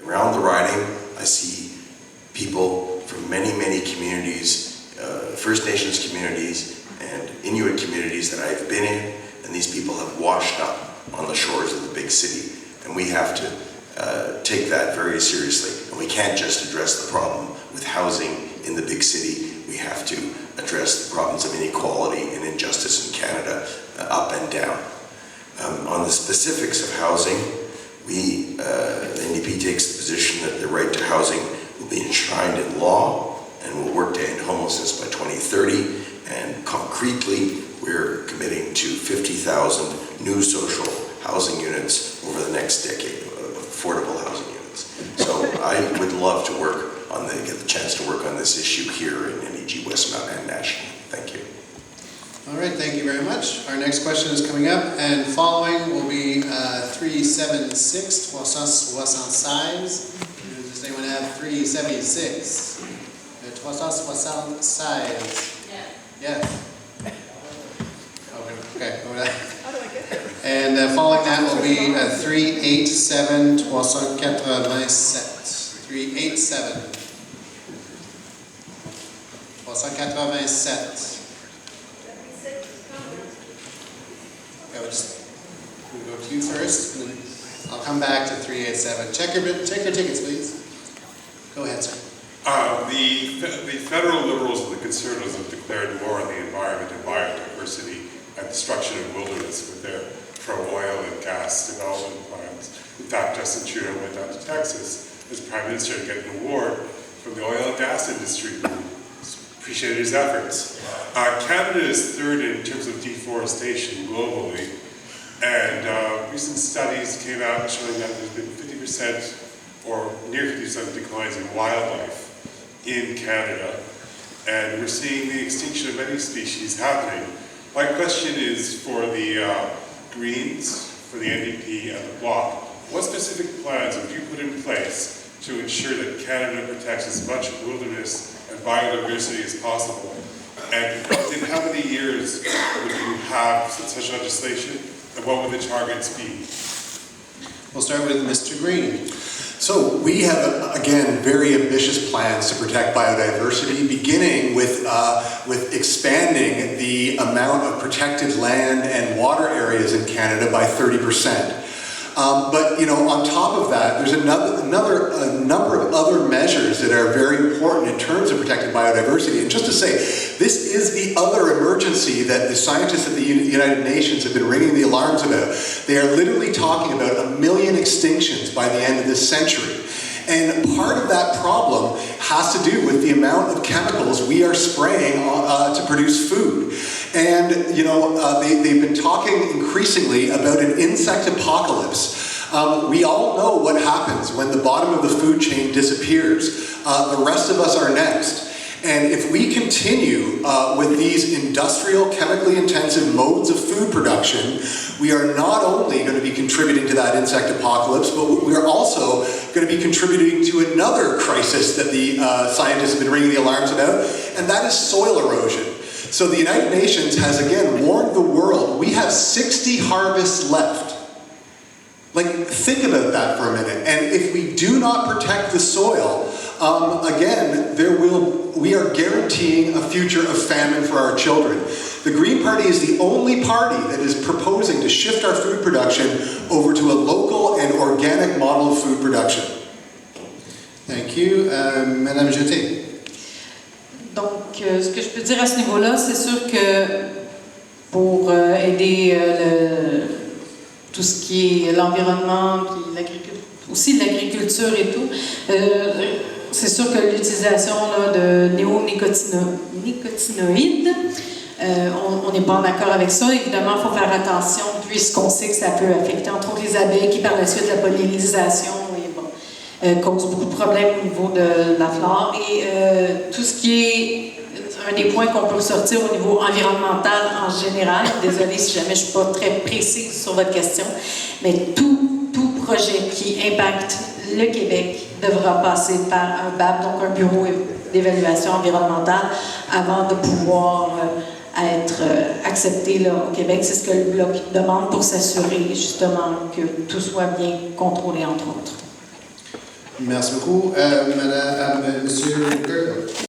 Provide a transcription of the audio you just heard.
around the riding, I see people from many, many communities, First Nations communities and Inuit communities that I've been in, and these people have washed up on the shores of the big city. And we have to take that very seriously. And we can't just address the problem with housing in the big city. We have to address the problems of inequality and injustice in Canada up and down. On the specifics of housing, the NDP takes the position that the right to housing will be enshrined in law and will work to end homelessness by 2030. And concretely, we're committing to 50,000 new social housing units over the next decade, affordable housing units. So I would love to get the chance to work on this issue here in NDG Westmount and nationally. Thank you. All right, thank you very much. Our next question is coming up, and following will be 376, 376. Does anyone have 376? 376. Yes. Okay. How do I get there? And following that will be 387, 387. 387. 387. Okay, we'll go to you first, and then I'll come back to 387. Check your tickets, please. Go ahead, sir. The federal Liberals and the Conservatives have declared war on the environment and biodiversity and destruction of wilderness with their pro-oil and gas development plans. In fact, Justin Trudeau went down to Texas as Prime Minister to get an award from the oil and gas industry. Appreciated his efforts. Canada is third in terms of deforestation globally, and recent studies came out showing that there's been 50% or near 50% declines in wildlife in Canada, and we're seeing the extinction of many species happening. My question is for the Greens, for the NDP and the Bloc, what specific plans would you put in place to ensure that Canada protects as much wilderness and biodiversity as possible? And in how many years would you have such legislation, and what would the targets be? We'll start with Mr. Green. So we have, again, very ambitious plans to protect biodiversity, beginning with expanding the amount of protected land and water areas in Canada by 30%. But on top of that, there's a number of other measures that are very important in terms of protecting biodiversity. And just to say, this is the other emergency that the scientists at the United Nations have been ringing the alarms about. They are literally talking about 1 million extinctions by the end of this century. And part of that problem has to do with the amount of chemicals we are spraying to produce food. And they've been talking increasingly about an insect apocalypse. We all know what happens when the bottom of the food chain disappears. The rest of us are next. And if we continue with these industrial, chemically intensive modes of food production, we are not only going to be contributing to that insect apocalypse, but we are also going to be contributing to another crisis that the scientists have been ringing the alarms about, and that is soil erosion. So the United Nations has again warned the world, we have 60 harvests left. Like, think about that for a minute. And if we do not protect the soil, again, we are guaranteeing a future of famine for our children. The Green Party is the only party that is proposing to shift our food production over to a local and organic model of food production. Thank you. Madame Jeté. Donc, ce que je peux dire à ce niveau-là, c'est sûr que pour aider tout ce qui est l'environnement, puis aussi l'agriculture et tout, c'est sûr que l'utilisation de néonicotinoïdes, on n'est pas en accord avec ça. Évidemment, il faut faire attention puisqu'on sait que ça peut affecter entre autres les abeilles qui par la suite la pollinisation cause beaucoup de problèmes au niveau de la flore. Et tout ce qui est un des points qu'on peut ressortir au niveau environnemental en général, désolée si jamais je ne suis pas très précise sur votre question, mais tout projet qui impacte le Québec devra passer par un BAP, donc un bureau d'évaluation environnementale, avant de pouvoir être accepté là, au Québec. C'est ce que le Bloc demande pour s'assurer justement que tout soit bien contrôlé, entre autres. Merci beaucoup. Monsieur Kirkland.